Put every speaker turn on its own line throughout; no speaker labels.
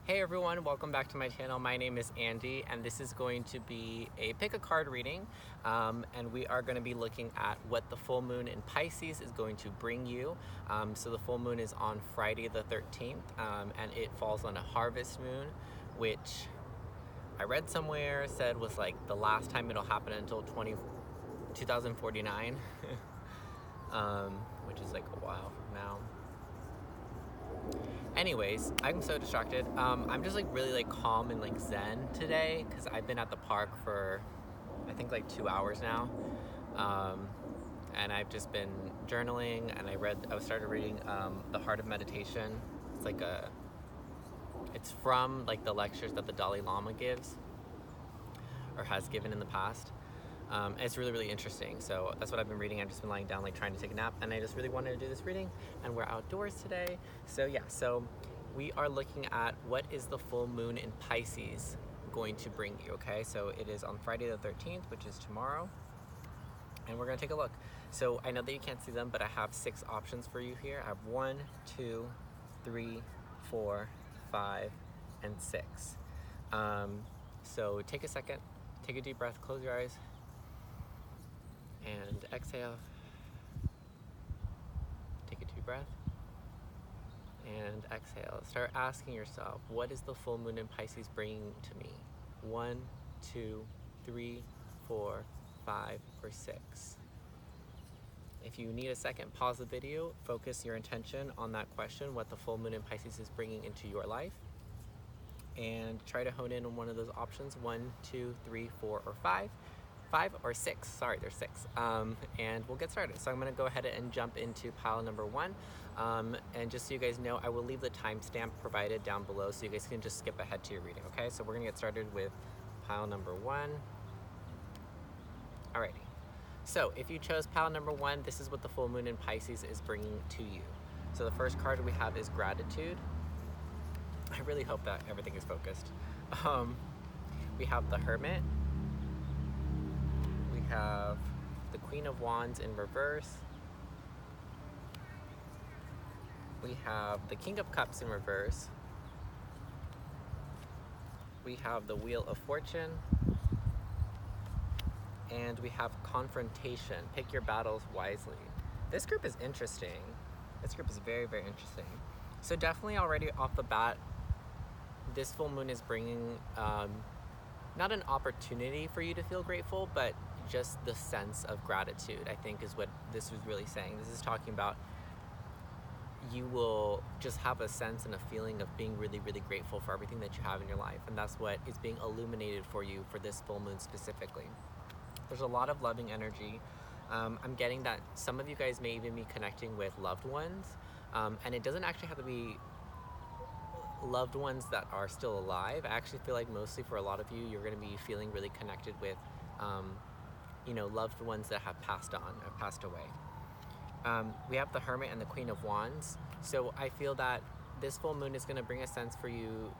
Hey everyone, welcome back to my channel. My name is Andy and this is going to be a pick a card reading, and we are going to be looking at what the full moon in Pisces is going to bring you. So the full moon is on Friday the 13th, and it falls on a harvest moon, which I read somewhere said was like the last time it'll happen until 2049, which is like a while from now. Anyways, I'm so distracted. I'm just like really like calm and like zen today because I've been at the park for I think like 2 hours now, and I've just been journaling, and I started reading The Heart of Meditation. It's from like the lectures that the Dalai Lama gives or has given in the past. It's really, really interesting. So that's what I've been reading. I've just been lying down, like trying to take a nap, and I just really wanted to do this reading, and we're outdoors today. So yeah, so we are looking at what is the full moon in Pisces going to bring you, okay? So it is on Friday the 13th, which is tomorrow, and we're gonna take a look. So I know that you can't see them, but I have 6 options for you here. I have 1, 2, 3, 4, 5, and 6. So take a second, take a deep breath, close your eyes, and exhale. Take a deep breath and exhale. Start asking yourself, what is the full moon in Pisces bringing to me? 1, 2, 3, 4, 5, or 6. If you need a second, pause the video, focus your attention on that question, what the full moon in Pisces is bringing into your life, and try to hone in on one of those options: 1, 2, 3, 4, or 5. 5 or 6, sorry, there's 6, and we'll get started. So I'm going to go ahead and jump into pile number 1, and just so you guys know, I will leave the timestamp provided down below so you guys can just skip ahead to your reading, okay? So we're going to get started with pile number 1. Alrighty, so if you chose pile number 1, this is what the full moon in Pisces is bringing to you. So the first card we have is Gratitude. I really hope that everything is focused. We have the Hermit. We have the Queen of Wands in reverse. We have the King of Cups in reverse. We have the Wheel of Fortune. And we have Confrontation. Pick your battles wisely. This group is interesting. This group is very, very interesting. So definitely already off the bat, this full moon is bringing not an opportunity for you to feel grateful, but just the sense of gratitude, I think, is what this was really saying. This is talking about you will just have a sense and a feeling of being really, really grateful for everything that you have in your life, and that's what is being illuminated for you for this full moon specifically. There's a lot of loving energy. I'm getting that some of you guys may even be connecting with loved ones, and it doesn't actually have to be loved ones that are still alive. I actually feel like mostly for a lot of you, you're going to be feeling really connected with loved ones that have passed on, have passed away. We have the Hermit and the Queen of Wands. So I feel that this full moon is going to bring a sense for you,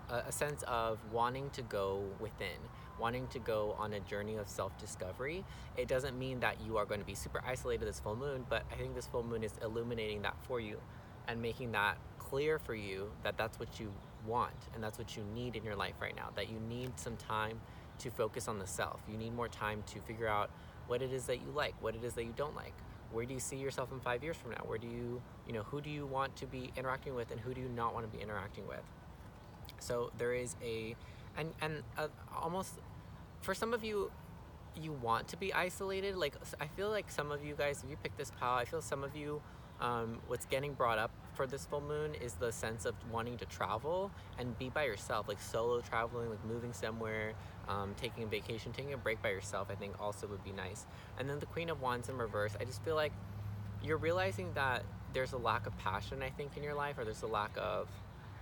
a sense of wanting to go within, wanting to go on a journey of self-discovery. It doesn't mean that you are going to be super isolated this full moon, but I think this full moon is illuminating that for you and making that clear for you that that's what you want and that's what you need in your life right now, that you need some time to focus on the self. You need more time to figure out what it is that you like, what it is that you don't like. Where do you see yourself in 5 years from now? Where do you, who do you want to be interacting with, and who do you not want to be interacting with? So there is almost, for some of you, you want to be isolated. Like, I feel like some of you guys, if you pick this pile, I feel some of you, what's getting brought up for this full moon is the sense of wanting to travel and be by yourself, like solo traveling, like moving somewhere, taking a vacation, taking a break by yourself, I think also would be nice. And then the Queen of Wands in reverse, I just feel like you're realizing that there's a lack of passion, I think, in your life, or there's a lack of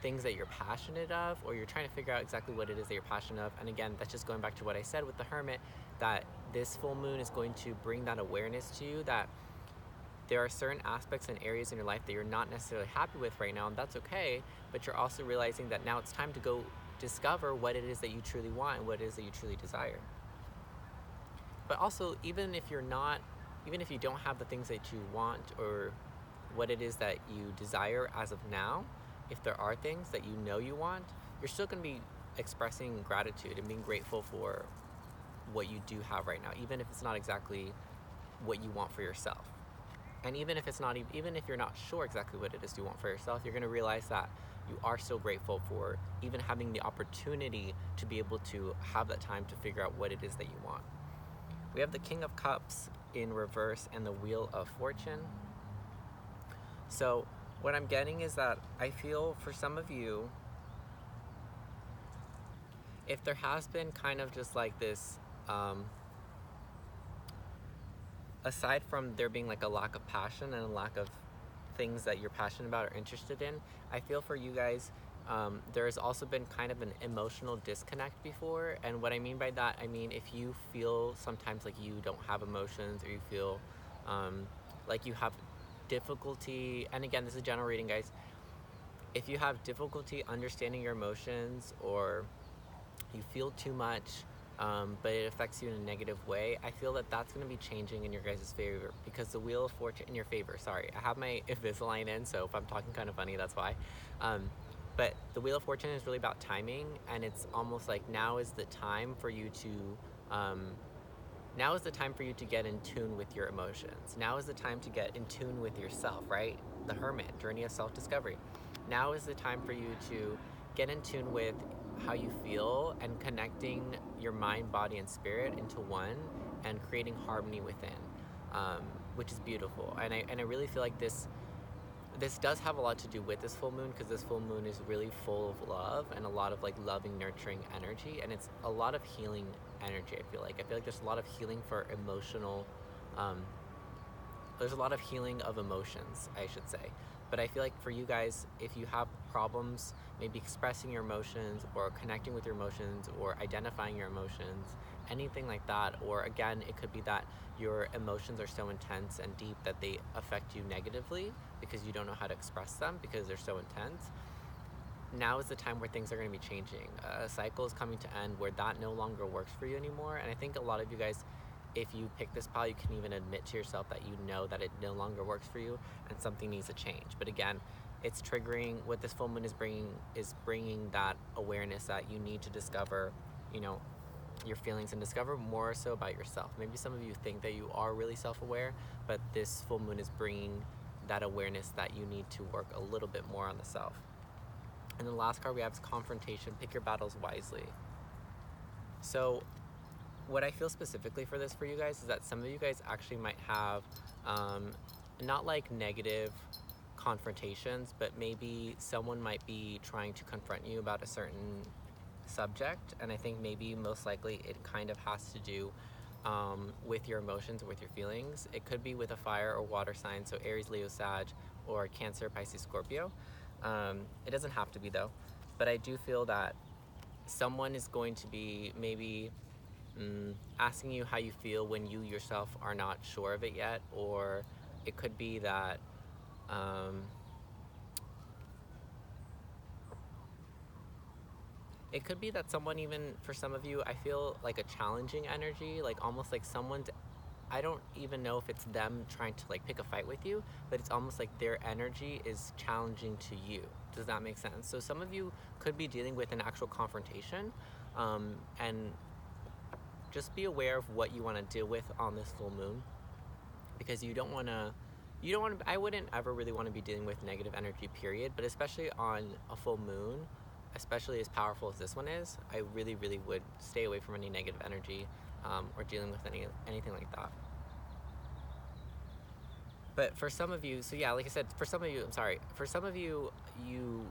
things that you're passionate of, or you're trying to figure out exactly what it is that you're passionate of. And again, that's just going back to what I said with the Hermit, that this full moon is going to bring that awareness to you, that there are certain aspects and areas in your life that you're not necessarily happy with right now, and that's okay, but you're also realizing that now it's time to go discover what it is that you truly want and what it is that you truly desire. But also, even if you don't have the things that you want or what it is that you desire as of now, if there are things that you know you want, you're still going to be expressing gratitude and being grateful for what you do have right now, even if it's not exactly what you want for yourself. And even if it's not, even if you're not sure exactly what it is you want for yourself, you're going to realize that you are still grateful for even having the opportunity to be able to have that time to figure out what it is that you want. We have the King of Cups in reverse and the Wheel of Fortune. So what I'm getting is that I feel for some of you, if there has been kind of just like this, aside from there being like a lack of passion and a lack of things that you're passionate about or interested in, I feel for you guys, there has also been kind of an emotional disconnect before. And what I mean by that, I mean if you feel sometimes like you don't have emotions, or you feel like you have difficulty, and again, this is general reading, guys, if you have difficulty understanding your emotions, or you feel too much, but it affects you in a negative way, I feel that that's going to be changing in your guys' favor, because the Wheel of Fortune, in your favor, sorry, I have my Invisalign in, so if I'm talking kind of funny, that's why. But the Wheel of Fortune is really about timing, and it's almost like now is the time for you to get in tune with your emotions. Now is the time to get in tune with yourself, right? The Hermit, journey of self-discovery. Now is the time for you to get in tune with how you feel and connecting your mind, body, and spirit into one, and creating harmony within, which is beautiful. And I really feel like this does have a lot to do with this full moon, because this full moon is really full of love and a lot of like loving, nurturing energy, and it's a lot of healing energy. I feel like there's a lot of healing for emotional, there's a lot of healing of emotions, I should say. But I feel like for you guys, if you have problems maybe expressing your emotions, or connecting with your emotions, or identifying your emotions, anything like that, or again, it could be that your emotions are so intense and deep that they affect you negatively because you don't know how to express them because they're so intense. Now is the time where things are going to be changing. A cycle is coming to end where that no longer works for you anymore. And I think a lot of you guys, if you pick this pile, you can even admit to yourself that you know that it no longer works for you and something needs to change. But again, it's triggering, what this full moon is bringing that awareness that you need to discover, your feelings, and discover more so about yourself. Maybe some of you think that you are really self-aware, but this full moon is bringing that awareness that you need to work a little bit more on the self. And the last card we have is Confrontation. Pick your battles wisely. So what I feel specifically for this for you guys is that some of you guys actually might have not like negative confrontations, but maybe someone might be trying to confront you about a certain subject, and I think maybe most likely it kind of has to do with your emotions, or with your feelings. It could be with a fire or water sign, so Aries, Leo, Sag, or Cancer, Pisces, Scorpio. It doesn't have to be though, but I do feel that someone is going to be maybe asking you how you feel when you yourself are not sure of it yet, or it could be that someone, even for some of you, I feel like a challenging energy, like almost like someone's, I don't even know if it's them trying to like pick a fight with you, but it's almost like their energy is challenging to you. Does that make sense? So some of you could be dealing with an actual confrontation, and just be aware of what you want to deal with on this full moon, because you don't want to, I wouldn't ever really want to be dealing with negative energy, period, but especially on a full moon, especially as powerful as this one is, I really, really would stay away from any negative energy, or dealing with anything like that. But for some of you, so yeah, like I said, for some of you, you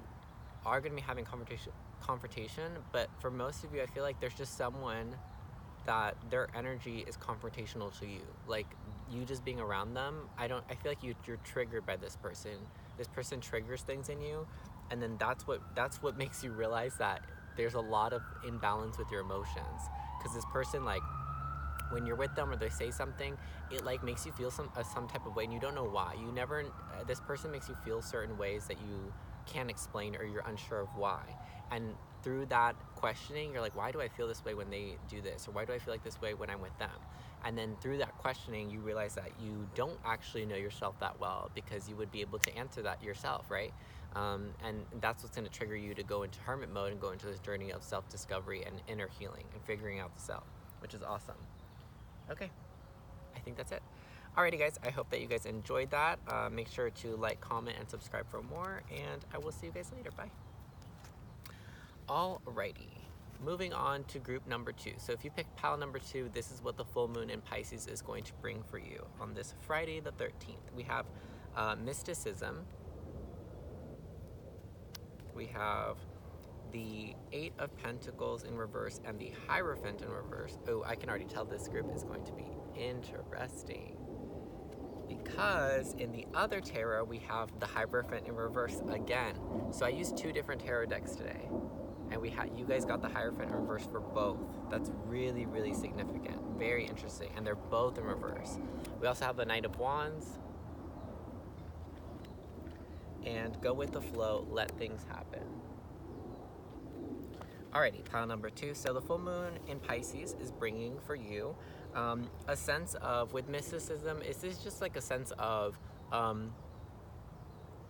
are going to be having confrontation, but for most of you, I feel like there's just someone that their energy is confrontational to you. Like, you just being around them, I feel like you're triggered by this person. This person triggers things in you, and then that's what makes you realize that there's a lot of imbalance with your emotions. Because this person, like, when you're with them or they say something, it like makes you feel some type of way, and you don't know why. This person makes you feel certain ways that you can't explain, or you're unsure of why. And through that questioning, you're like, why do I feel this way when they do this? Or why do I feel like this way when I'm with them? And then through that questioning, you realize that you don't actually know yourself that well, because you would be able to answer that yourself, right? And that's what's going to trigger you to go into hermit mode and go into this journey of self-discovery and inner healing and figuring out the self, which is awesome. Okay, I think that's it. Alrighty guys, I hope that you guys enjoyed that. Make sure to like, comment, and subscribe for more, and I will see you guys later. Bye. Alrighty, moving on to group number 2. So if you pick pile number 2, this is what the full moon in Pisces is going to bring for you on this Friday the 13th. We have mysticism. We have the 8 of Pentacles in reverse and the Hierophant in reverse. Oh, I can already tell this group is going to be interesting, because in the other tarot we have the Hierophant in reverse again. So I used 2 different tarot decks today, and you guys got the Hierophant in reverse for both. That's really, really significant. Very interesting. And they're both in reverse. We also have the Knight of Wands. And go with the flow, let things happen. Alrighty, pile number 2. So the full moon in Pisces is bringing for you a sense of, with mysticism, is this just like a sense of a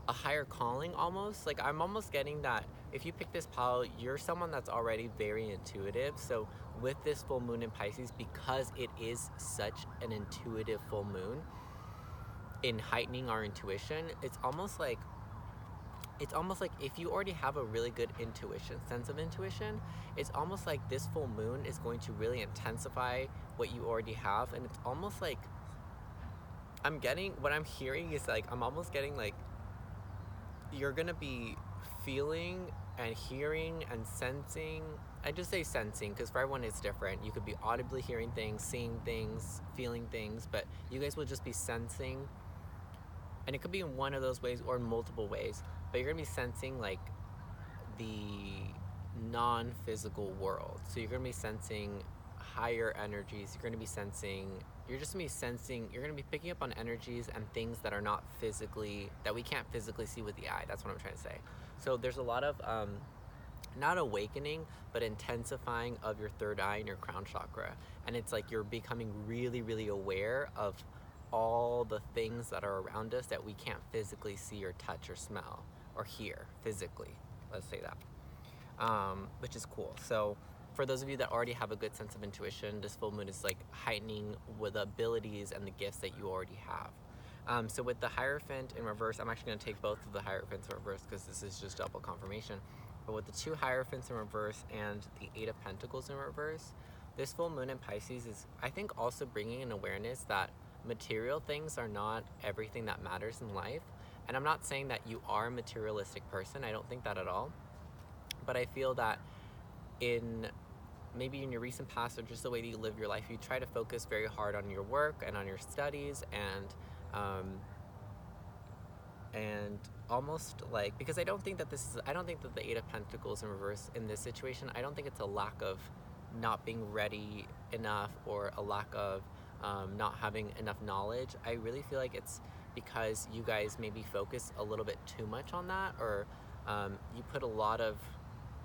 higher calling almost? Like, I'm almost getting that if you pick this pile, you're someone that's already very intuitive. So with this full moon in Pisces, because it is such an intuitive full moon, in heightening our intuition, it's almost like if you already have a really good sense of intuition, it's almost like this full moon is going to really intensify what you already have. And it's almost like what I'm hearing is like, I'm almost getting like, you're gonna be feeling and hearing and sensing. I just say sensing because for everyone it's different. You could be audibly hearing things, seeing things, feeling things, but you guys will just be sensing. And it could be in one of those ways or in multiple ways, but you're gonna be sensing like the non-physical world. So you're gonna be sensing higher energies. You're gonna be picking up on energies and things that are not physically, that we can't physically see with the eye. That's what I'm trying to say. So there's a lot of not awakening, but intensifying of your third eye and your crown chakra. And it's like you're becoming really, really aware of all the things that are around us that we can't physically see or touch or smell or hear physically. Let's say that, which is cool. So for those of you that already have a good sense of intuition, this full moon is like heightening with the abilities and the gifts that you already have. So with the Hierophant in reverse, I'm actually going to take both of the Hierophants in reverse because this is just double confirmation. But with the 2 Hierophants in reverse and the 8 of Pentacles in reverse, this full moon in Pisces is, I think, also bringing an awareness that material things are not everything that matters in life. And I'm not saying that you are a materialistic person. I don't think that at all. But I feel that maybe in your recent past or just the way that you live your life, you try to focus very hard on your work and on your studies and almost like, because I don't think that the 8 of Pentacles in reverse in this situation, I don't think it's a lack of not being ready enough or a lack of not having enough knowledge. I really feel like it's because you guys maybe focus a little bit too much on that, or you put a lot of,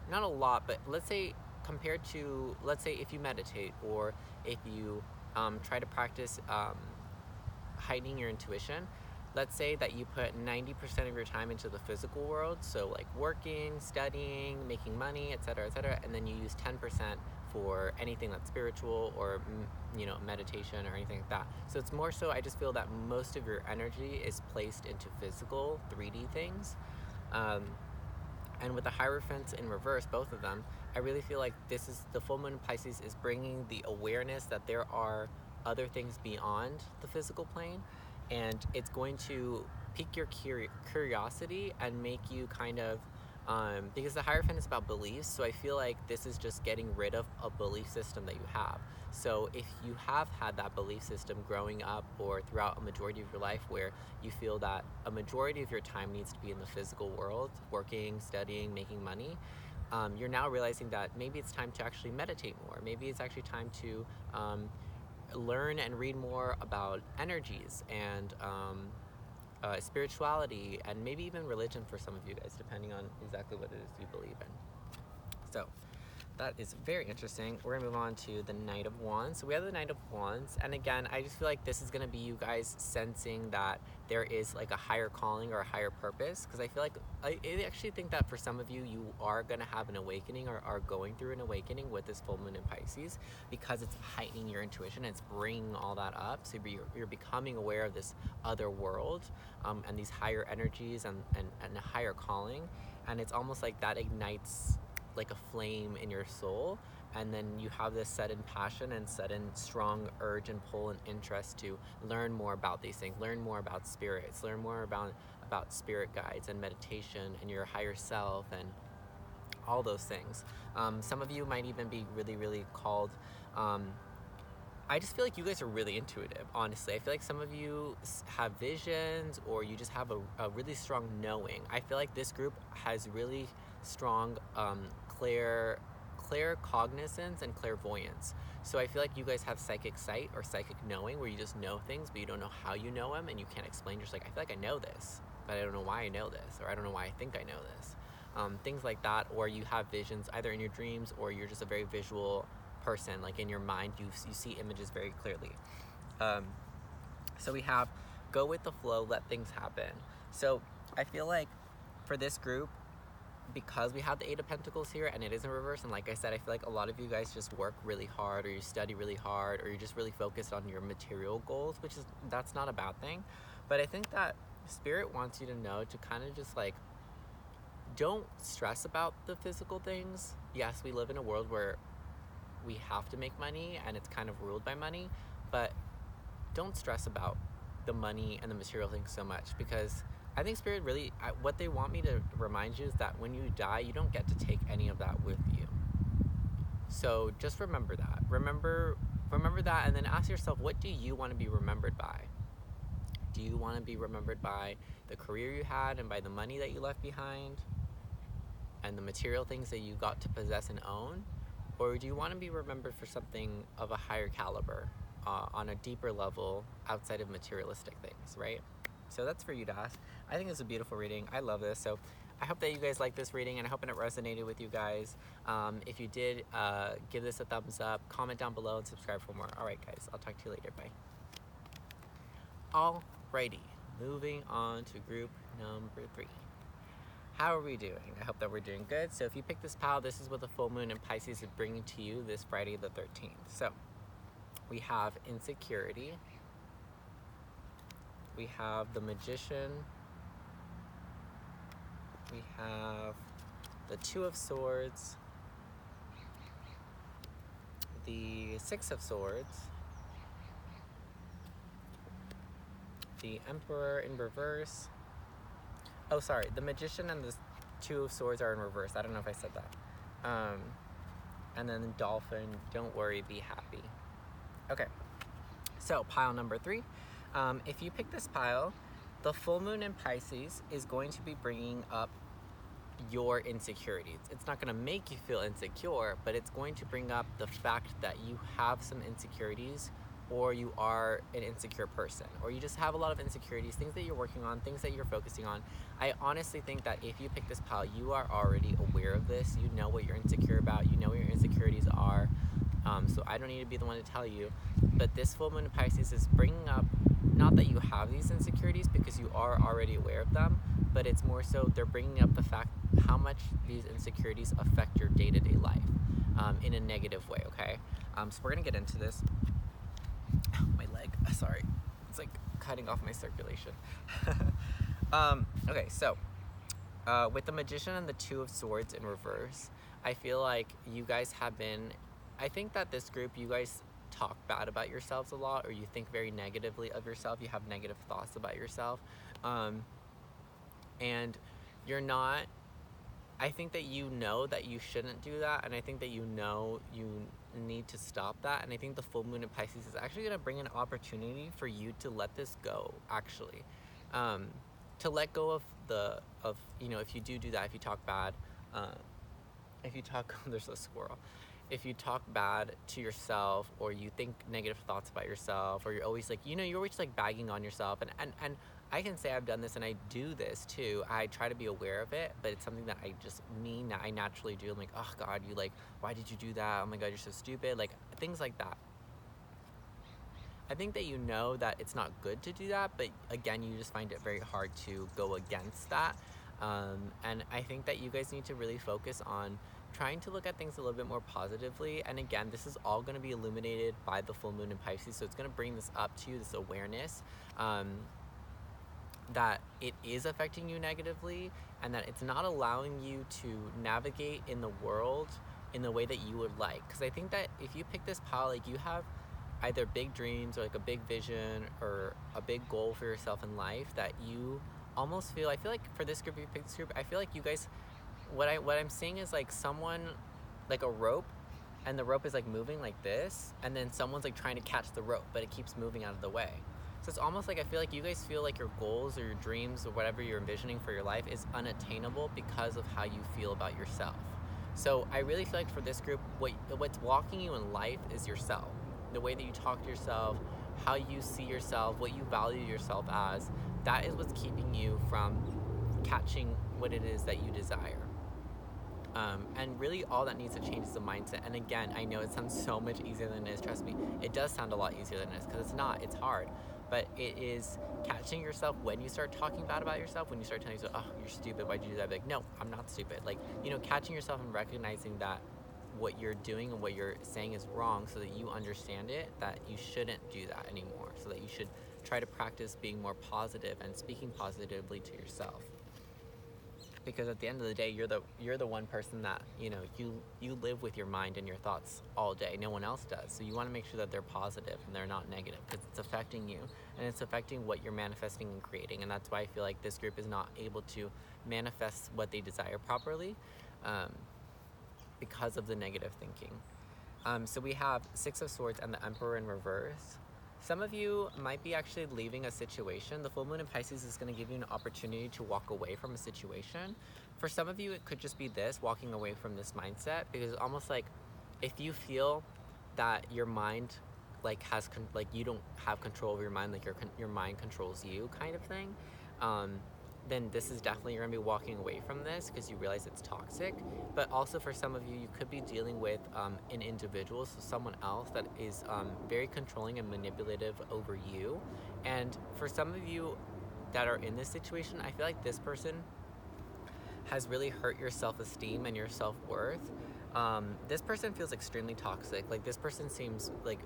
not a lot, but let's say compared to, let's say if you meditate or if you try to practice heightening your intuition, let's say that you put 90% of your time into the physical world, so like working, studying, making money, etc., and then you use 10% for anything that's spiritual or meditation or anything like that. So it's more so, I just feel that most of your energy is placed into physical 3D things. And with the Hierophants in reverse, both of them, I really feel like the full moon in Pisces is bringing the awareness that there are other things beyond the physical plane, and it's going to pique your curiosity and make you kind of, because the Hierophant is about beliefs, so I feel like this is just getting rid of a belief system that you have. So if you have had that belief system growing up or throughout a majority of your life where you feel that a majority of your time needs to be in the physical world, working, studying, making money, you're now realizing that maybe it's time to actually meditate more. Maybe it's actually time to learn and read more about energies and spirituality, and maybe even religion for some of you guys, depending on exactly what it is you believe in. So that is very interesting. We're gonna move on to the Knight of Wands. So we have the Knight of Wands, and again, I just feel like this is gonna be you guys sensing that there is like a higher calling or a higher purpose. Because I feel like I actually think that for some of you, you are gonna have an awakening or are going through an awakening with this full moon in Pisces, because it's heightening your intuition. It's bringing all that up. So you're becoming aware of this other world, and these higher energies and a higher calling, and it's almost like that ignites like a flame in your soul, and then you have this sudden passion and sudden strong urge and pull and interest to learn more about these things, learn more about spirits, learn more about spirit guides and meditation and your higher self and all those things. Some of you might even be really called. I just feel like you guys are really intuitive, honestly. I feel like some of you have visions, or you just have a really strong knowing. I feel like this group has really strong claircognizance and clairvoyance. So I feel like you guys have psychic sight or psychic knowing, where you just know things, but you don't know how you know them, and you can't explain. You're just like, I feel like I know this, but I don't know why I know this, or I don't know why I think I know this. Things like that, or you have visions either in your dreams, or you're just a very visual person. Like in your mind, you see images very clearly. So we have go with the flow, let things happen. So I feel like for this group, because we have the Eight of Pentacles here and it is in reverse, and like I said, I feel like a lot of you guys just work really hard, or you study really hard, or you're just really focused on your material goals, that's not a bad thing. But I think that Spirit wants you to know to kind of just like, don't stress about the physical things. Yes, we live in a world where we have to make money and it's kind of ruled by money, but don't stress about the money and the material things so much, because I think Spirit really, what they want me to remind you is that when you die, you don't get to take any of that with you. So just remember that. Remember that, and then ask yourself, what do you want to be remembered by? Do you want to be remembered by the career you had and by the money that you left behind and the material things that you got to possess and own? Or do you want to be remembered for something of a higher caliber, on a deeper level outside of materialistic things, right? So that's for you to ask. I think it's a beautiful reading. I love this. So I hope that you guys like this reading, and I hope it resonated with you guys. If you did, give this a thumbs up, comment down below, and subscribe for more. All right, guys. I'll talk to you later. Bye. Alrighty. Moving on to group number 3. How are we doing? I hope that we're doing good. So if you pick this pile, this is what the full moon in Pisces is bringing to you this Friday the 13th. So we have insecurity. We have the Magician. We have the Two of Swords. The Six of Swords. The Emperor in reverse. Oh, sorry. The Magician and the Two of Swords are in reverse. I don't know if I said that. And then the Dolphin. Don't worry, be happy. Okay. So, pile number 3. If you pick this pile, the full moon in Pisces is going to be bringing up your insecurities. It's not going to make you feel insecure, but it's going to bring up the fact that you have some insecurities, or you are an insecure person, or you just have a lot of insecurities, things that you're working on, things that you're focusing on. I honestly think that if you pick this pile, you are already aware of this. You know what you're insecure about. You know what your insecurities are. So I don't need to be the one to tell you. But this full moon in Pisces is bringing up, not that you have these insecurities, because you are already aware of them, but it's more so they're bringing up the fact how much these insecurities affect your day-to-day life, in a negative way, okay? So we're going to get into this. My leg, sorry, it's like cutting off my circulation. Okay, so with the Magician and the Two of Swords in reverse, I feel like you guys have been, I think that this group, you guys talk bad about yourselves a lot, or you think very negatively of yourself. You have negative thoughts about yourself, and you're not, I think that you know that you shouldn't do that, and I think that you know you need to stop that, and I think the full moon in Pisces is actually going to bring an opportunity for you to let this go, actually. To let go of you know, if you do that, if you talk bad, if you talk, there's a squirrel. If you talk bad to yourself, or you think negative thoughts about yourself, or you're always like, you know, you're always like bagging on yourself, and I can say I've done this and I do this too. I try to be aware of it, but it's something that I naturally do. I'm like, oh God, you like, why did you do that? Oh my God, you're so stupid. Like things like that. I think that you know that it's not good to do that, but again, you just find it very hard to go against that. And I think that you guys need to really focus on trying to look at things a little bit more positively. And again, this is all going to be illuminated by the full moon in Pisces, so it's going to bring this up to you, this awareness. That it is affecting you negatively and that it's not allowing you to navigate in the world in the way that you would like. Because I think that if you pick this pile, like you have either big dreams or like a big vision or a big goal for yourself in life that you almost feel, I feel like for this group, if you pick this group, I feel like you guys, what I'm seeing is like someone, like a rope, and the rope is like moving like this, and then someone's like trying to catch the rope, but it keeps moving out of the way. So it's almost like I feel like you guys feel like your goals or your dreams or whatever you're envisioning for your life is unattainable because of how you feel about yourself. So I really feel like for this group, what's blocking you in life is yourself. The way that you talk to yourself, how you see yourself, what you value yourself as, that is what's keeping you from catching what it is that you desire. And really all that needs to change is the mindset. And again, I know it sounds so much easier than it is. Trust me, it does sound a lot easier than it is, because it's not. It's hard. But it is catching yourself when you start talking bad about yourself, when you start telling yourself, oh, you're stupid, why'd you do that? Be like, no, I'm not stupid. Like, you know, catching yourself and recognizing that what you're doing and what you're saying is wrong, so that you understand it, that you shouldn't do that anymore, so that you should try to practice being more positive and speaking positively to yourself. Because at the end of the day, you're the one person that, you know, you live with your mind and your thoughts all day. No one else does. So you want to make sure that they're positive and they're not negative, because it's affecting you and it's affecting what you're manifesting and creating. And that's why I feel like this group is not able to manifest what they desire properly, because of the negative thinking. So we have Six of Swords and the Emperor in reverse. Some of you might be actually leaving a situation. The full moon in Pisces is going to give you an opportunity to walk away from a situation. For some of you, it could just be this, walking away from this mindset, because it's almost like if you feel that your mind like like you don't have control over your mind, like your mind controls you kind of thing, then this is definitely, you're going to be walking away from this because you realize it's toxic. But also for some of you, you could be dealing with an individual, so someone else that is very controlling and manipulative over you. And for some of you that are in this situation, I feel like this person has really hurt your self-esteem and your self-worth. This person feels extremely toxic. Like this person seems like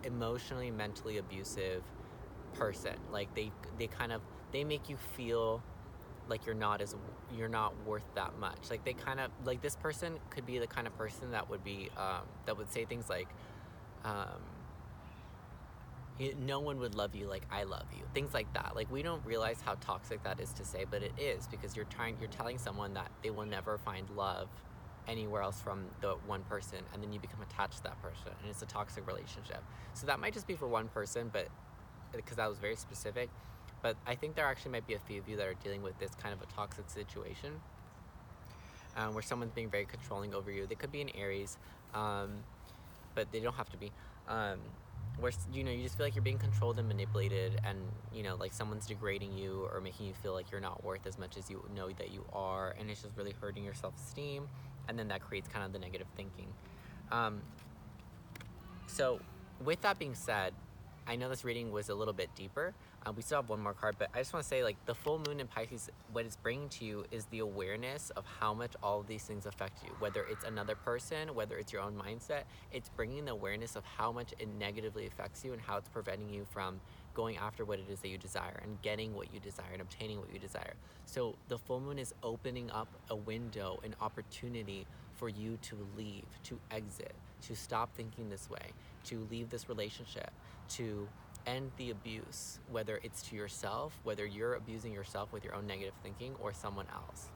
emotionally, mentally abusive person. Like they make you feel like you're not worth that much. Like they kind of, like this person could be the kind of person that would be that would say things like no one would love you like I love you, things like that. Like we don't realize how toxic that is to say, but it is, because you're telling someone that they will never find love anywhere else from the one person, and then you become attached to that person, and it's a toxic relationship. So that might just be for one person, but because that was very specific. But I think there actually might be a few of you that are dealing with this kind of a toxic situation, where someone's being very controlling over you. They could be an Aries, but they don't have to be. Where, you know, you just feel like you're being controlled and manipulated, and, you know, like someone's degrading you or making you feel like you're not worth as much as you know that you are, and it's just really hurting your self-esteem, and then that creates kind of the negative thinking. So with that being said, I know this reading was a little bit deeper. We still have one more card, but I just want to say, like, the full moon in Pisces, what it's bringing to you is the awareness of how much all of these things affect you. Whether it's another person, whether it's your own mindset, it's bringing the awareness of how much it negatively affects you and how it's preventing you from going after what it is that you desire and getting what you desire and obtaining what you desire. So the full moon is opening up a window, an opportunity for you to leave, to exit, to stop thinking this way, to leave this relationship, to end the abuse, whether it's to yourself, whether you're abusing yourself with your own negative thinking, or someone else.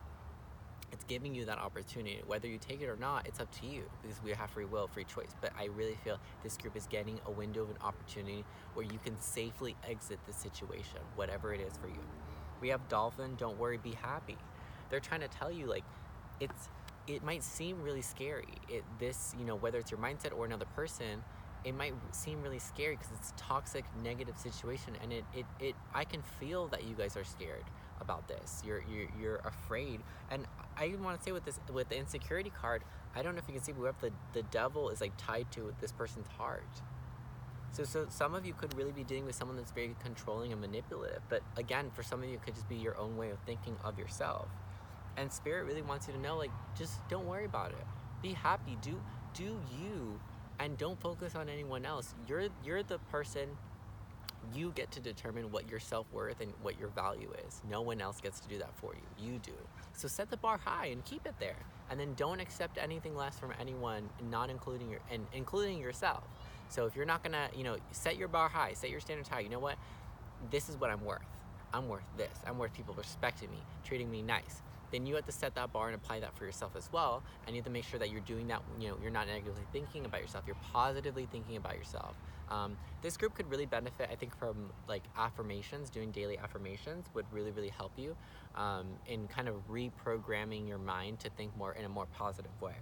It's giving you that opportunity. Whether you take it or not, it's up to you, because we have free will, free choice. But I really feel this group is getting a window of an opportunity where you can safely exit the situation, whatever it is for you. We have Dolphin, don't worry, be happy. They're trying to tell you, like, it might seem really scary. Whether it's your mindset or another person, it might seem really scary because it's a toxic, negative situation, and I can feel that you guys are scared about this. You're afraid, and I want to say with the insecurity card, I don't know if you can see, but we have the devil is like tied to this person's heart. So some of you could really be dealing with someone that's very controlling and manipulative. But again, for some of you, it could just be your own way of thinking of yourself. And Spirit really wants you to know, like, just don't worry about it. Be happy. Do you, and don't focus on anyone else. You're the person. You get to determine what your self-worth and what your value is. No one else gets to do that for you. You do. So set the bar high and keep it there. And then don't accept anything less from anyone, not including including yourself. So if you're not gonna, set your bar high, set your standards high. You know what? This is what I'm worth. I'm worth this. I'm worth people respecting me, treating me nice. Then you have to set that bar and apply that for yourself as well. And you have to make sure that you're doing that, you're not negatively thinking about yourself. You're positively thinking about yourself. This group could really benefit, I think, from like affirmations. Doing daily affirmations would really, really help you in kind of reprogramming your mind to think more in a more positive way.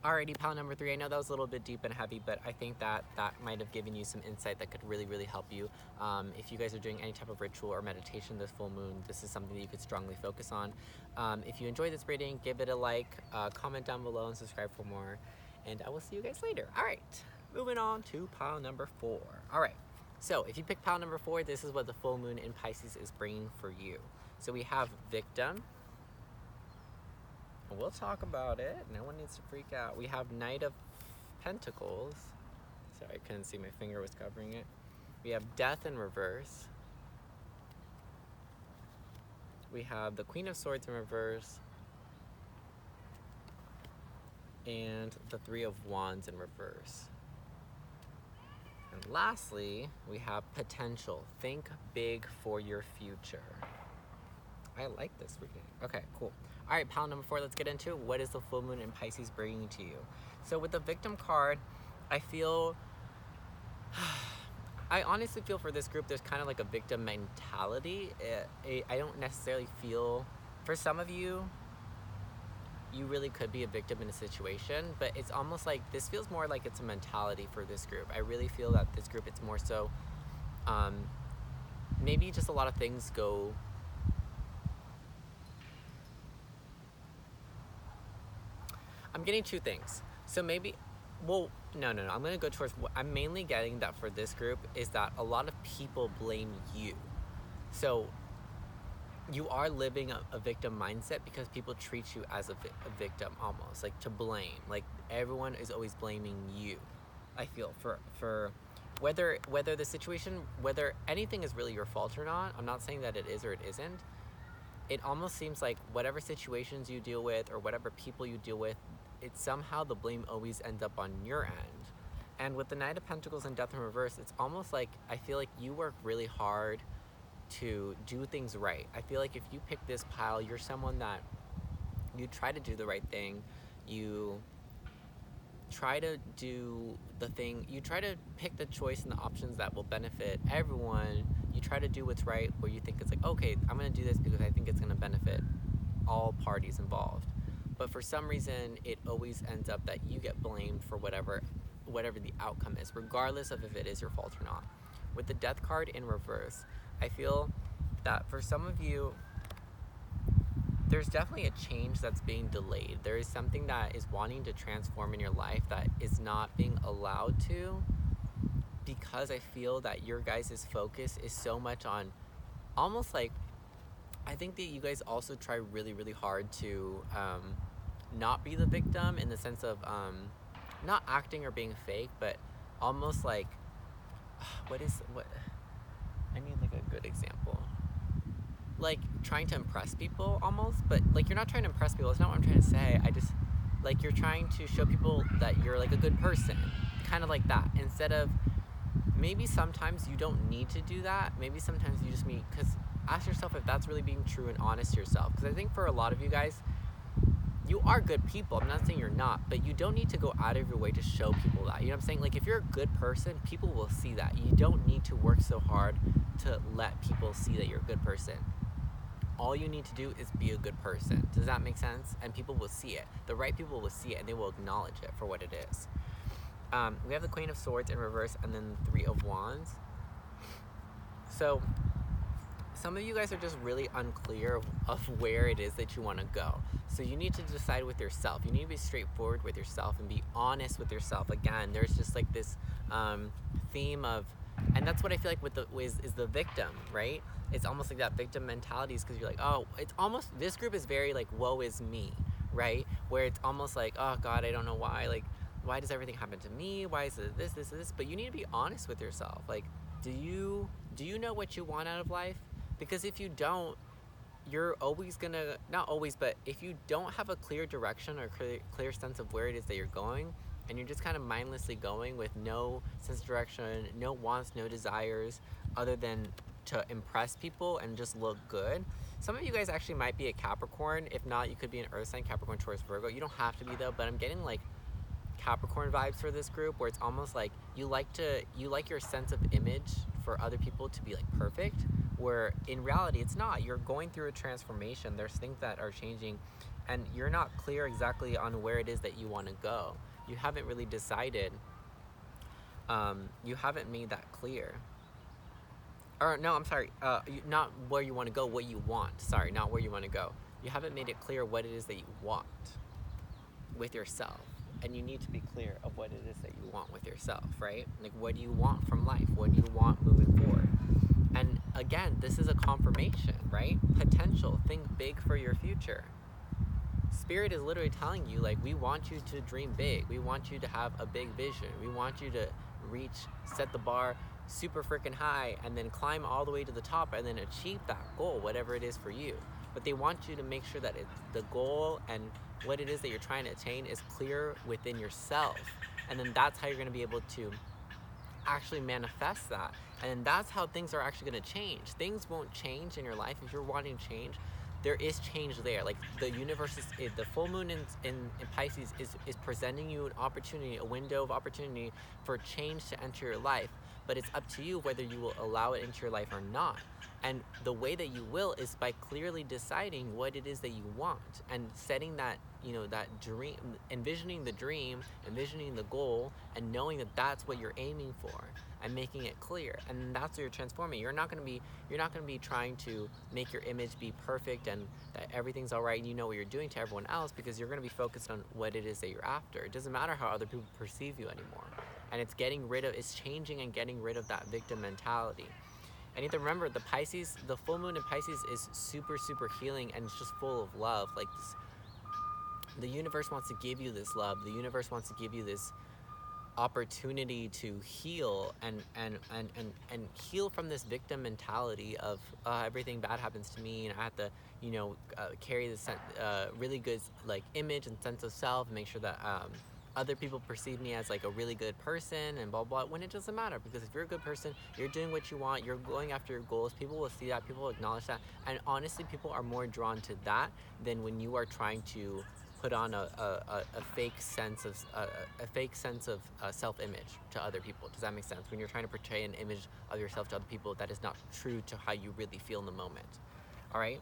Alrighty, pile number 3. I know that was a little bit deep and heavy, but I think that might have given you some insight that could really, really help you. If you guys are doing any type of ritual or meditation this full moon, this is something that you could strongly focus on. If you enjoyed this reading, give it a like, comment down below, and subscribe for more. And I will see you guys later. Alright, moving on to pile number 4. Alright, so if you pick pile number 4, this is what the full moon in Pisces is bringing for you. So we have victim. We'll talk about it. No one needs to freak out. We have Knight of Pentacles. Sorry, I couldn't see, my finger was covering it. We have Death in reverse. We have the Queen of Swords in reverse. And the Three of Wands in reverse. And lastly, we have Potential. Think big for your future. I like this reading. Okay, cool. All right, pile number 4, let's get into it. What is the full moon in Pisces bringing to you? So with the victim card, I honestly feel for this group, there's kind of like a victim mentality. I don't necessarily feel, for some of you, you really could be a victim in a situation, but it's almost like, this feels more like it's a mentality for this group. I really feel that this group, it's more so, maybe just a lot of things go, I'm getting 2 things. So maybe, well, no. I'm going to go towards what I'm mainly getting that for this group is that a lot of people blame you. So you are living a victim mindset because people treat you as a victim almost, like to blame. Like everyone is always blaming you, I feel, for whether the situation, whether anything is really your fault or not. I'm not saying that it is or it isn't. It almost seems like whatever situations you deal with or whatever people you deal with, it's somehow the blame always ends up on your end. And with the Knight of Pentacles and Death in reverse, it's almost like I feel like you work really hard to do things right. I feel like if you pick this pile, you're someone that you try to do the right thing. You try to do the thing, you try to pick the choice and the options that will benefit everyone. You try to do what's right, where you think it's like, okay, I'm gonna do this because I think it's gonna benefit all parties involved. But for some reason, it always ends up that you get blamed for whatever the outcome is, regardless of if it is your fault or not. With the Death card in reverse, I feel that for some of you, there's definitely a change that's being delayed. There is something that is wanting to transform in your life that is not being allowed to, because I feel that your guys' focus is so much on almost like, I think that you guys also try really, really hard to not be the victim in the sense of not acting or being fake, but almost like, what I need like a good example. Like trying to impress people almost, but like you're not trying to impress people. It's not what I'm trying to say. I just, like, you're trying to show people that you're like a good person, kind of like that, instead of, maybe sometimes you don't need to do that. Maybe sometimes you just need, because ask yourself if that's really being true and honest to yourself. Because I think for a lot of you guys, you are good people. I'm not saying you're not, but you don't need to go out of your way to show people that. You know what I'm saying? Like if you're a good person, people will see that. You don't need to work so hard to let people see that you're a good person. All you need to do is be a good person. Does that make sense? And people will see it. The right people will see it and they will acknowledge it for what it is. We have the Queen of Swords in reverse and then the Three of Wands. So some of you guys are just really unclear of where it is that you want to go. So you need to decide with yourself. You need to be straightforward with yourself and be honest with yourself. Again, there's just like this theme of, and that's what I feel like with the is the victim, right? It's almost like that victim mentality is because you're like, oh, it's almost, this group is very like, woe is me, right? Where it's almost like, oh God, I don't know why, like, why does everything happen to me? Why is it this? But you need to be honest with yourself. Like, do you know what you want out of life? Because if you don't, you're always gonna, not always, but if you don't have a clear direction or clear sense of where it is that you're going, and you're just kind of mindlessly going with no sense of direction, no wants, no desires, other than to impress people and just look good. Some of you guys actually might be a Capricorn. If not, you could be an Earth sign, Capricorn, Taurus, Virgo. You don't have to be though, but I'm getting like Capricorn vibes for this group, where it's almost like you like your sense of image for other people to be like perfect, where in reality it's not. You're going through a transformation. There's things that are changing, and you're not clear exactly on where it is that you want to go. You haven't really decided. You haven't made that clear. Or no, I'm sorry. Not where you want to go, what you want. Sorry, not where you want to go. You haven't made it clear what it is that you want with yourself. And you need to be clear of what it is that you want with yourself, right? Like, what do you want from life? What do you want moving forward? And again, this is a confirmation, right? Potential. Think big for your future. Spirit is literally telling you, like, we want you to dream big. We want you to have a big vision. We want you to reach, set the bar super freaking high, and then climb all the way to the top and then achieve that goal, whatever it is for you. But they want you to make sure that the goal and what it is that you're trying to attain is clear within yourself. And then that's how you're going to be able to actually manifest that. And then that's how things are actually going to change. Things won't change in your life if you're wanting change. There is change there. Like, the universe is the full moon in Pisces is presenting you an opportunity, a window of opportunity for change to enter your life. But it's up to you whether you will allow it into your life or not. And the way that you will is by clearly deciding what it is that you want and setting that, that dream, envisioning the dream, envisioning the goal, and knowing that that's what you're aiming for and making it clear. And that's what you're transforming. You're not going to be trying to make your image be perfect and that everything's all right and you know what you're doing to everyone else, because you're going to be focused on what it is that you're after. It doesn't matter how other people perceive you anymore. And it's changing and getting rid of that victim mentality. I need to remember, the full moon in Pisces is super, super healing, and it's just full of love. Like, the universe wants to give you this love. The universe wants to give you this opportunity to heal and heal from this victim mentality of everything bad happens to me and I have to carry this really good like image and sense of self and make sure that other people perceive me as like a really good person and blah blah, when it doesn't matter, because if you're a good person, you're doing what you want, you're going after your goals, people will see that, people will acknowledge that, and honestly people are more drawn to that than when you are trying to put on a fake sense of self-image to other people. Does that make sense? When you're trying to portray an image of yourself to other people that is not true to how you really feel in the moment. All right?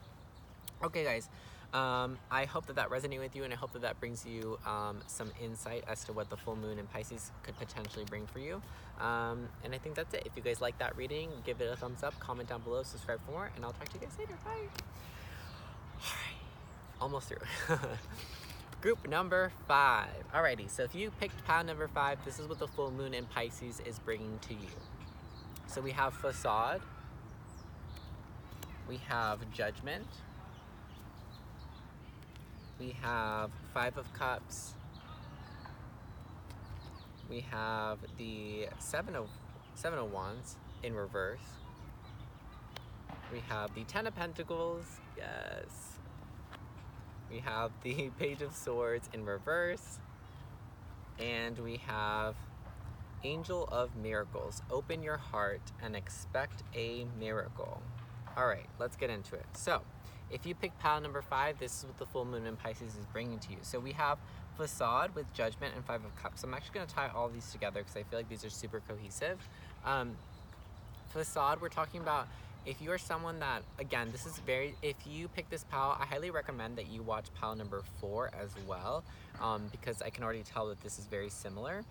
Okay, guys. I hope that resonated with you, and I hope that brings you some insight as to what the full moon in Pisces could potentially bring for you. And I think that's it. If you guys like that reading, give it a thumbs up, comment down below, subscribe for more, and I'll talk to you guys later. Bye. All right. Almost through. Group number 5. Alrighty, so if you picked pile number 5, this is what the full moon in Pisces is bringing to you. So we have facade, we have judgment, we have 5 of cups, we have the 7 of wands in reverse, we have the 10 of pentacles, yes. We have the Page of Swords in reverse, and we have Angel of Miracles. Open your heart and expect a miracle. All right, let's get into it. So, if you pick pile number 5, this is what the full moon in Pisces is bringing to you. So we have facade with judgment and 5 of cups. I'm actually going to tie all these together because I feel like these are super cohesive. Facade, we're talking about if you're someone that, again, if you pick this pile, I highly recommend that you watch pile number 4 as well, because I can already tell that this is very similar.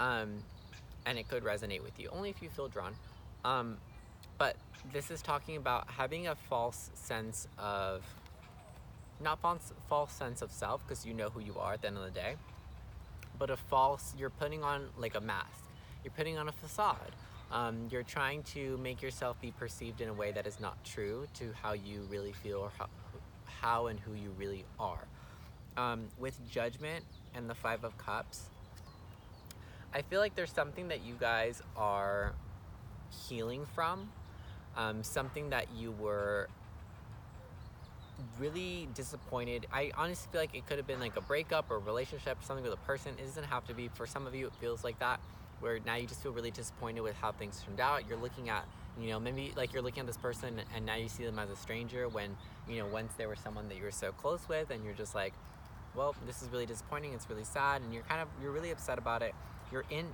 And it could resonate with you, only if you feel drawn. But this is talking about having a false sense of, not false sense of self, because you know who you are at the end of the day, but you're putting on like a mask. You're putting on a facade. You're trying to make yourself be perceived in a way that is not true to how you really feel, or how and who you really are. With Judgment and the Five of Cups, I feel like there's something that you guys are healing from, something that you were really disappointed. I honestly feel like it could have been like a breakup or a relationship, something with a person. It doesn't have to be. For some of you, it feels like that, where now you just feel really disappointed with how things turned out. You're looking at, maybe like you're looking at this person and now you see them as a stranger when, once they were someone that you were so close with, and you're just like, well, this is really disappointing. It's really sad, and you're really upset about it.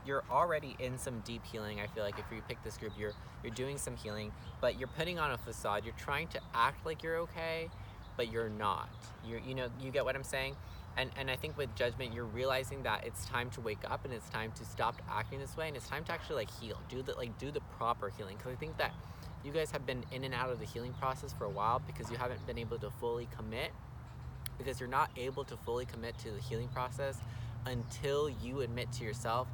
You're already in some deep healing. I feel like if you pick this group, you're doing some healing, but you're putting on a facade. You're trying to act like you're okay, but you're not. You get what I'm saying? And I think with Judgment, you're realizing that it's time to wake up, and it's time to stop acting this way, and it's time to actually like heal, do the proper healing. Because I think that you guys have been in and out of the healing process for a while because you haven't been able to fully commit, because you're not able to fully commit to the healing process until you admit to yourself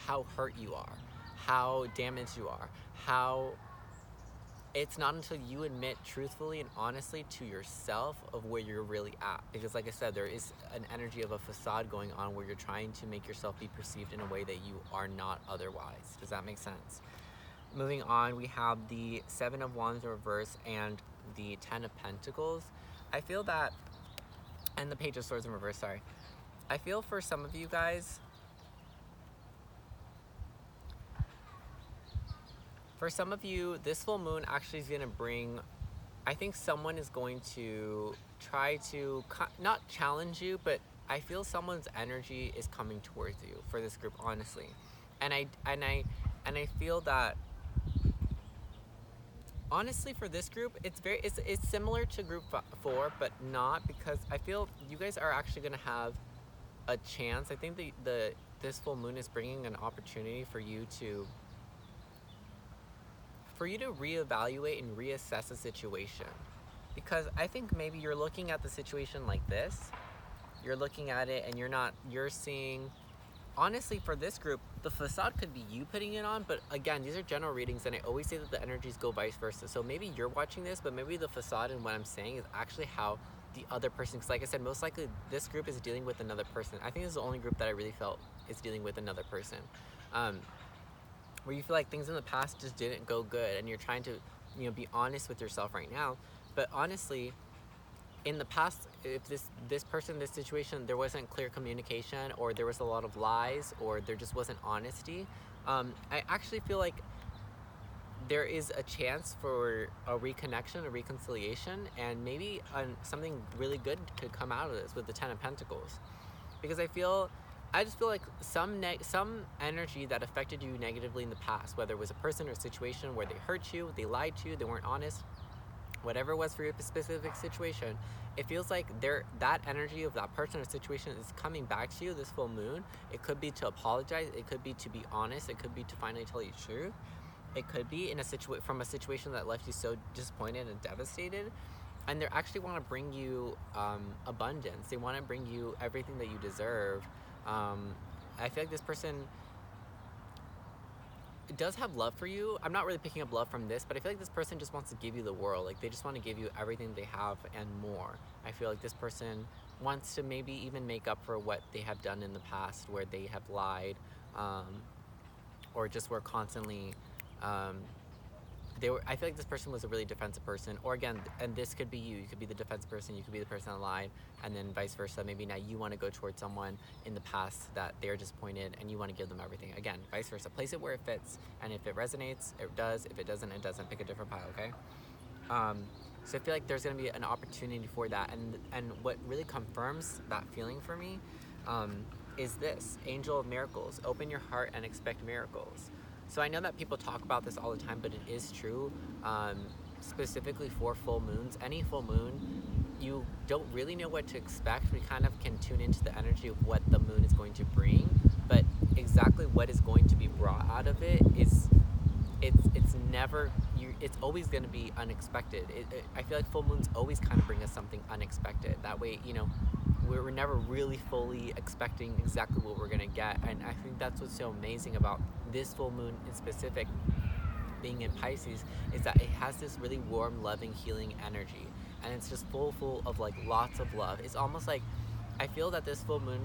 how hurt you are, how damaged you are, how it's not until you admit truthfully and honestly to yourself of where you're really at. Because like I said, there is an energy of a facade going on where you're trying to make yourself be perceived in a way that you are not otherwise. Does that make sense? Moving on, we have the Seven of Wands in reverse and the Ten of Pentacles. I feel that, and the Page of Swords in reverse, sorry. I feel for some of you guys, this full moon actually is going to bring, I think someone is going to try to, not challenge you, but I feel someone's energy is coming towards you for this group, honestly. And I feel that, honestly, for this group, it's similar to group 4, but not, because I feel you guys are actually going to have a chance. I think this full moon is bringing an opportunity for you to reevaluate and reassess the situation. Because I think maybe you're looking at the situation like this. You're looking at it and you're seeing, honestly, for this group, the facade could be you putting it on, but again, these are general readings, and I always say that the energies go vice versa. So maybe you're watching this, but maybe the facade and what I'm saying is actually how the other person, because like I said, most likely this group is dealing with another person. I think this is the only group that I really felt is dealing with another person. Where you feel like things in the past just didn't go good, and you're trying to, be honest with yourself right now. But honestly, in the past, if this person, this situation, there wasn't clear communication, or there was a lot of lies, or there just wasn't honesty, I actually feel like there is a chance for a reconnection, a reconciliation, and maybe something really good could come out of this with the Ten of Pentacles. Because I just feel like some energy that affected you negatively in the past, whether it was a person or a situation where they hurt you, they lied to you, they weren't honest, whatever it was for your specific situation, it feels like that energy of that person or situation is coming back to you this full moon. It could be to apologize, it could be to be honest, it could be to finally tell you the truth. It could be from a situation that left you so disappointed and devastated. And they actually want to bring you abundance. They want to bring you everything that you deserve. I feel like this person does have love for you. I'm not really picking up love from this, but I feel like this person just wants to give you the world. Like, they just want to give you everything they have and more. I feel like this person wants to maybe even make up for what they have done in the past, where they have lied, or just were constantly, I feel like this person was a really defensive person, or again, and this could be you could be the defensive person, you could be the person that lied, and then vice versa. Maybe now you want to go towards someone in the past that they're disappointed, and you want to give them everything. Again, vice versa. Place it where it fits, and if it resonates, it does. If it doesn't, it doesn't. Pick a different pile, okay? So I feel like there's going to be an opportunity for that, and what really confirms that feeling for me is this Angel of Miracles. Open your heart and expect miracles. So I know that people talk about this all the time, but it is true, specifically for full moons. Any full moon, you don't really know what to expect. We kind of can tune into the energy of what the moon is going to bring, but exactly what is going to be brought out of it is it's never it's always going to be unexpected. I feel like full moons always kind of bring us something unexpected. That way, we're never really fully expecting exactly what we're going to get. And I think that's what's so amazing about this full moon in specific being in Pisces, is that it has this really warm, loving, healing energy, and it's just full of like lots of love. It's almost like I feel that this full moon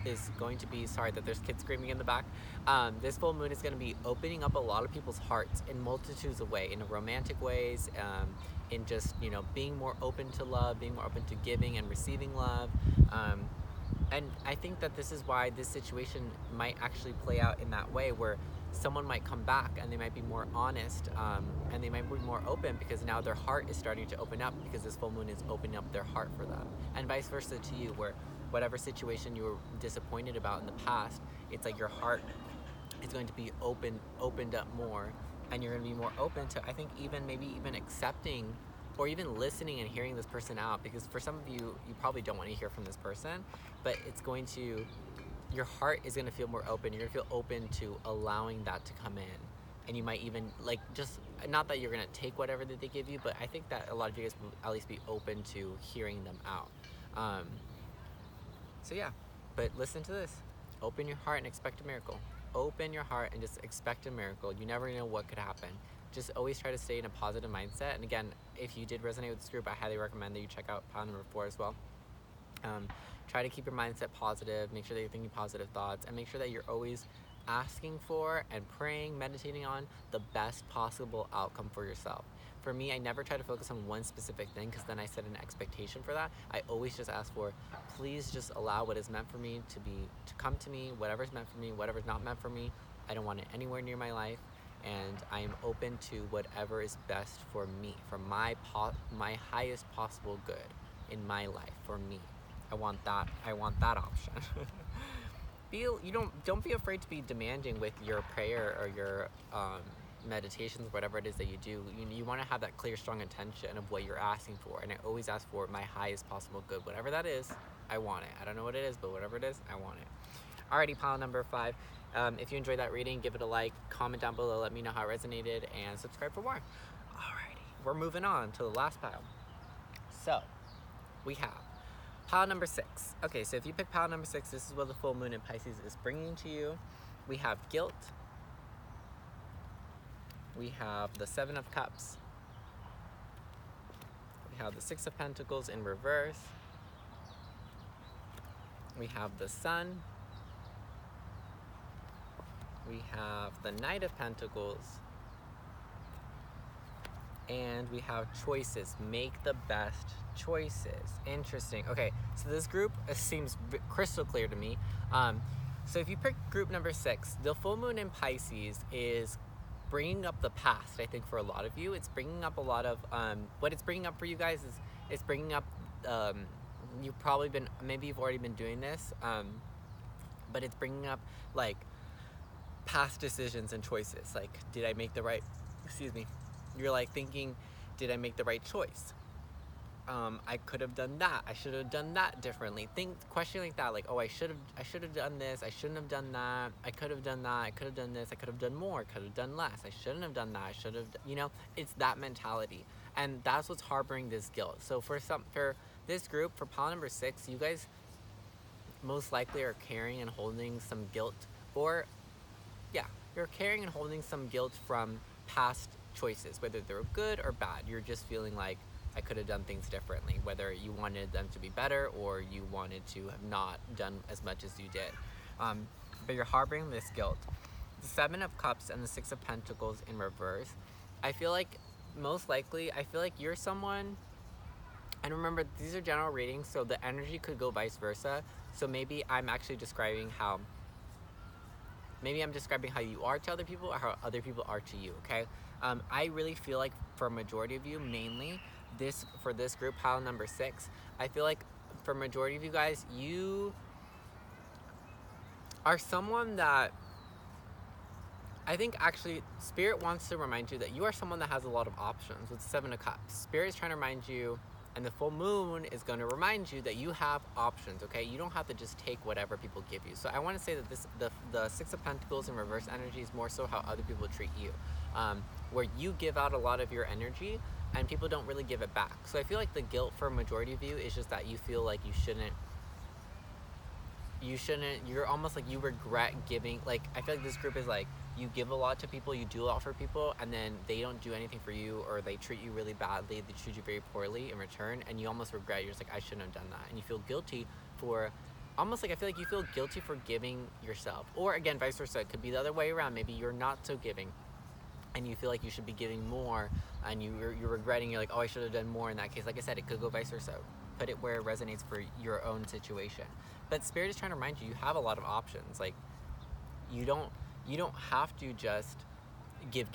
is going to be, sorry that there's kids screaming in the back. This full moon is going to be opening up a lot of people's hearts in multitudes of ways, in romantic ways, in just, being more open to love, being more open to giving and receiving love. And I think that this is why this situation might actually play out in that way, where someone might come back and they might be more honest, and they might be more open because now their heart is starting to open up, because this full moon is opening up their heart for them. And vice versa to you, where whatever situation you were disappointed about in the past, it's like your heart is going to be opened up more, and you're going to be more open to, I think, maybe even accepting or even listening and hearing this person out. Because for some of you, you probably don't want to hear from this person, but your heart is going to feel more open. You're going to feel open to allowing that to come in. And you might even, like, just, not that you're going to take whatever that they give you, but I think that a lot of you guys will at least be open to hearing them out. So yeah, but listen to this. Open your heart and expect a miracle. Open your heart and just expect a miracle. You never know what could happen. Just always try to stay in a positive mindset. And again, if you did resonate with this group, I highly recommend that you check out pile number 4 as well. Try to keep your mindset positive. Make sure that you're thinking positive thoughts, and make sure that you're always asking for and praying, meditating on the best possible outcome for yourself. For me, I never try to focus on one specific thing, because then I set an expectation for that. I always just ask for, please just allow what is meant for me to come to me. Whatever's meant for me, whatever's not meant for me, I don't want it anywhere near my life. And I am open to whatever is best for me, for my highest possible good in my life, for me. I want that option. Don't be afraid to be demanding with your prayer or your meditations, whatever it is that you do. You want to have that clear, strong intention of what you're asking for. And I always ask for my highest possible good. Whatever that is, I want it. I don't know what it is, but whatever it is, I want it. Alrighty, pile number 5. If you enjoyed that reading, give it a like, comment down below, let me know how it resonated, and subscribe for more. Alrighty, we're moving on to the last pile. So, we have pile number 6. Okay, so if you pick pile number 6, this is what the full moon in Pisces is bringing to you. We have guilt. We have the 7 of Cups. We have the 6 of Pentacles in reverse. We have the Sun. We have the Knight of Pentacles. And we have choices. Make the best choices. Interesting. Okay, so this group seems crystal clear to me. So if you pick group number 6, the full moon in Pisces is bringing up the past. I think for a lot of you, it's bringing up a lot of what it's bringing up for you guys is it's bringing up maybe you've already been doing this, but it's bringing up like past decisions and choices. Like, did I make the right, you're like thinking, did I make the right choice? I could have done that. I should have done that differently. Question like that, like, oh, I should have done this. I shouldn't have done that. I could have done that. I could have done this. I could have done more. Could have done less. I shouldn't have done that. I should have, it's that mentality, and that's what's harboring this guilt. So for this group, for pile number 6, you guys most likely are carrying and holding some guilt, you're carrying and holding some guilt from past choices, whether they're good or bad. You're just feeling like, I could have done things differently, whether you wanted them to be better or you wanted to have not done as much as you did. But you're harboring this guilt. The 7 of Cups and the 6 of Pentacles in reverse. I feel like you're someone, and remember, these are general readings, so the energy could go vice versa. So maybe I'm describing how you are to other people or how other people are to you, okay? I really feel like for a majority of you, mainly, for this group, pile number 6, I feel like for a majority of you guys, you are someone that I think actually Spirit wants to remind you that you are someone that has a lot of options with 7 of Cups. Spirit is trying to remind you And the full moon is going to remind you that you have options, okay? You don't have to just take whatever people give you. So I want to say that the Six of Pentacles in reverse energy is more so how other people treat you, where you give out a lot of your energy and people don't really give it back. So I feel like the guilt for a majority of you is just that you feel like you're almost like you regret giving. Like, I feel like this group is like, you give a lot to people, you do a lot for people, and then they don't do anything for you, or they treat you really badly, they treat you very poorly in return, and you almost regret. You're just like, I shouldn't have done that, and you feel guilty for, almost like, I feel like you feel guilty for giving yourself. Or again, vice versa, it could be the other way around. Maybe you're not so giving and you feel like you should be giving more, and you're regretting. You're like, oh, I should have done more. In that case, like I said, it could go vice versa. Put it where it resonates for your own situation. But Spirit is trying to remind you, you have a lot of options. Like, you don't have to just give,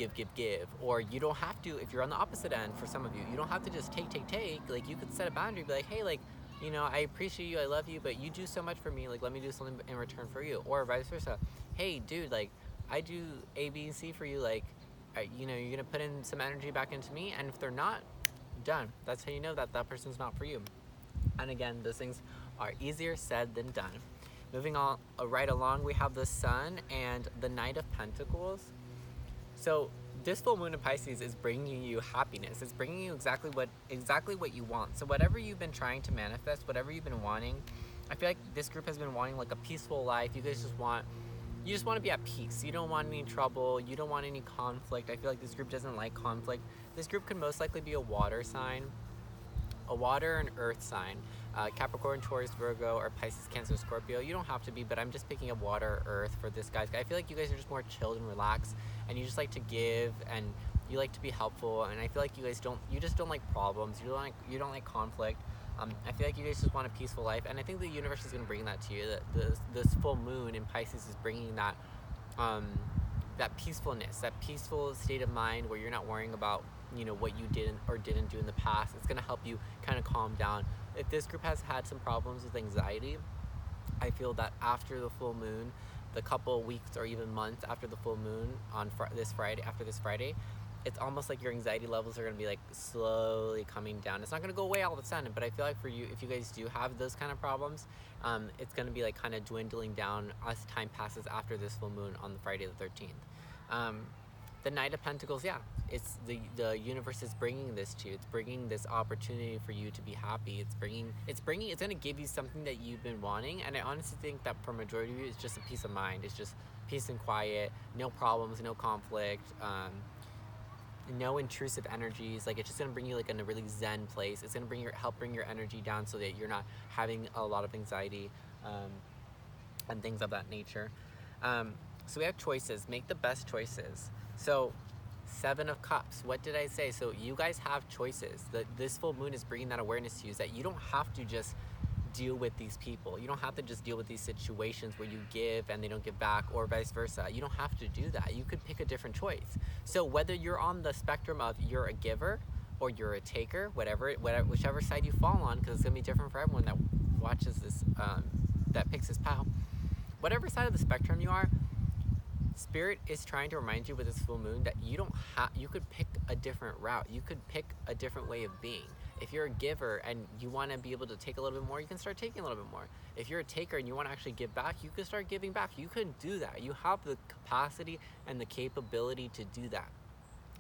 or you don't have to, if you're on the opposite end, for some of you, you don't have to just take. Like, you could set a boundary, be like, hey, like, you know, I appreciate you, I love you, but you do so much for me, like, let me do something in return for you. Or vice versa, hey dude, like, I do A, B, and C for you, like, you know, you're gonna put in some energy back into me, and if they're not, done. That's how you know that that person's not for you. And again, those things are easier said than done. Moving on right along, we have the Sun and the Knight of Pentacles. So this full moon in Pisces is bringing you happiness. It's bringing you exactly what you want. So whatever you've been trying to manifest, whatever you've been wanting, I feel like this group has been wanting like a peaceful life. You guys just want to be at peace. You don't want any trouble. You don't want any conflict. I feel like this group doesn't like conflict. This group could most likely be a water sign, a water and earth sign, Capricorn, Taurus, Virgo, or Pisces, Cancer, Scorpio. You don't have to be, but I'm just picking up water, earth for this, guys. I feel like you guys are just more chilled and relaxed, and you just like to give, and you like to be helpful. And I feel like you guys just don't like problems. You don't like conflict. I feel like you guys just want a peaceful life, and I think the universe is going to bring that to you. That this full moon in Pisces is bringing that, that peacefulness, that peaceful state of mind where you're not worrying about, you know, what you didn't or didn't do in the past. It's going to help you kind of calm down. If this group has had some problems with anxiety, I feel that after the full moon, the couple weeks or even months after the full moon on this Friday, it's almost like your anxiety levels are going to be like slowly coming down. It's not going to go away all of a sudden, but I feel like for you, if you guys do have those kind of problems, it's going to be like kind of dwindling down as time passes after this full moon on the Friday the 13th. The Knight of Pentacles, yeah, it's the universe is bringing this to you. It's bringing this opportunity for you to be happy. It's going to give you something that you've been wanting. And I honestly think that for majority of you, it's just a peace of mind. It's just peace and quiet, no problems, no conflict, no intrusive energies. Like, it's just going to bring you like in a really zen place. It's going to help bring your energy down so that you're not having a lot of anxiety, and things of that nature. So we have choices. Make the best choices. So, Seven of Cups. What did I say? So you guys have choices. This full moon is bringing that awareness to you, is that you don't have to just deal with these people. You don't have to just deal with these situations where you give and they don't give back, or vice versa. You don't have to do that. You could pick a different choice. So whether you're on the spectrum of you're a giver or you're a taker, whichever side you fall on, because it's going to be different for everyone that watches this, that picks this pile. Whatever side of the spectrum you are, Spirit is trying to remind you with this full moon that you could pick a different route. You could pick a different way of being. If you're a giver and you want to be able to take a little bit more, you can start taking a little bit more. If you're a taker and you want to actually give back, you can start giving back. You can do that. You have the capacity and the capability to do that.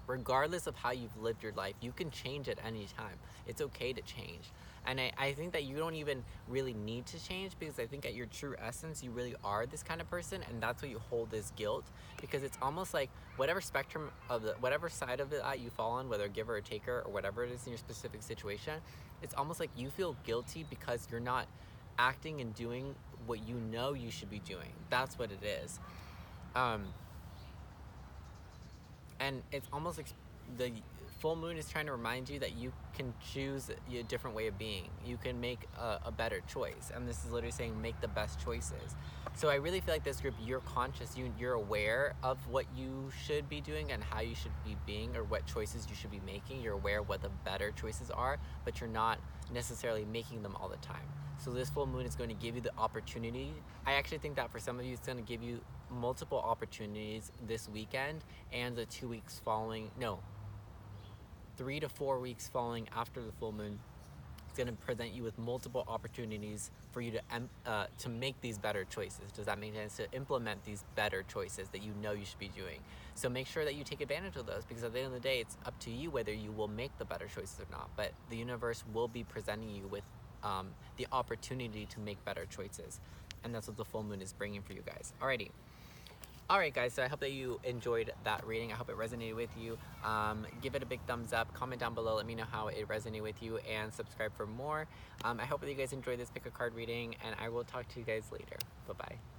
Regardless of how you've lived your life, you can change at any time. It's okay to change. And I think that you don't even really need to change, because I think at your true essence, you really are this kind of person, and that's why you hold this guilt, because it's almost like whatever spectrum of whatever side of it that you fall on, whether giver or taker or whatever it is in your specific situation, it's almost like you feel guilty because you're not acting and doing what you know you should be doing. That's what it is. And it's almost like the full moon is trying to remind you that you can choose a different way of being. You can make a better choice. And this is literally saying make the best choices. So I really feel like this group, you're conscious, you're aware of what you should be doing and how you should be being, or what choices you should be making. You're aware of what the better choices are, but you're not necessarily making them all the time. So this full moon is going to give you the opportunity. I actually think that for some of you, it's going to give you multiple opportunities this weekend and the 3 to 4 weeks following after the full moon, It's going to present you with multiple opportunities for you to make these better choices. Does that make sense? To implement these better choices that you know you should be doing. So make sure that you take advantage of those, because at the end of the day, it's up to you whether you will make the better choices or not. But the universe will be presenting you with the opportunity to make better choices. And that's what the full moon is bringing for you guys. Alrighty. Alright guys, so I hope that you enjoyed that reading. I hope it resonated with you. Give it a big thumbs up, comment down below, let me know how it resonated with you, and subscribe for more. I hope that you guys enjoyed this pick a card reading, and I will talk to you guys later. Bye-bye.